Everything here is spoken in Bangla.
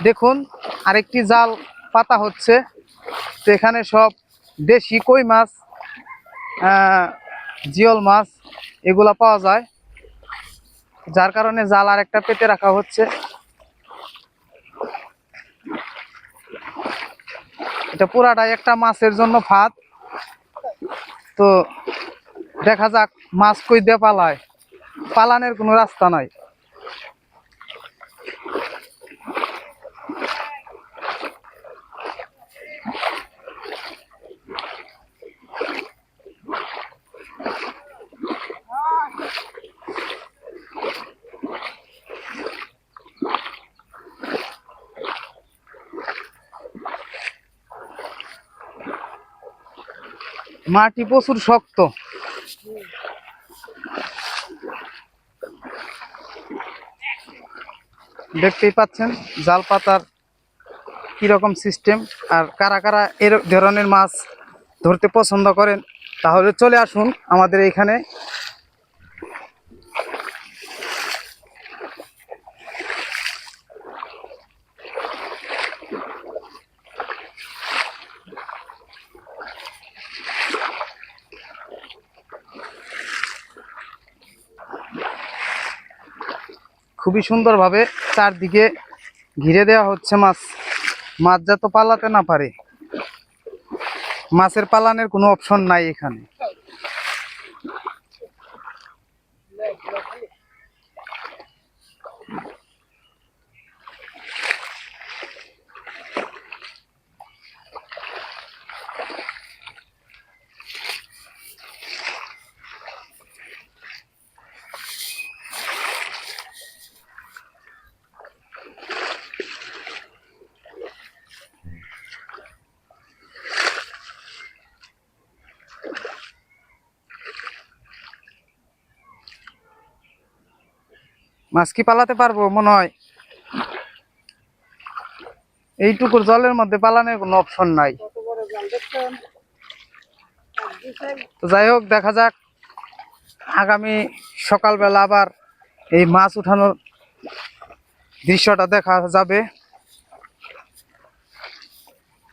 দেখুন আরেকটি জাল পাতা হচ্ছে। তো এখানে সব দেশি কই মাছ, জিওল মাছ এগুলা পাওয়া যায়, যার কারণে জাল আরেকটা পেতে রাখা হচ্ছে। এটা পুরাটাই একটা মাছের জন্য ফাঁদ। তো দেখা যাক মাছ কই দিয়ে পালায়, পালানের কোনো রাস্তা নাই। মাটি প্রচুর শক্ত। দেখতেই পাচ্ছেন জাল পাতার কিরকম সিস্টেম। আর কারা কারা এর ধরনের মাছ ধরতে পছন্দ করেন তাহলে চলে আসুন আমাদের এখানে। খুবই সুন্দরভাবে চারদিকে ঘিরে দেওয়া হচ্ছে মাছ যাতে পালাতে না পারে। মাছের পালানের কোনো অপশন নাই এখানে। মাছ কি পালাতে পারবো? মনে হয় এইটুকুর জলের মধ্যে পালানোর কোনো অপশন নাই। তো যাই হোক, দেখা যাক আগামী সকালবেলা আবার এই মাছ উঠানোর দৃশ্যটা দেখা যাবে।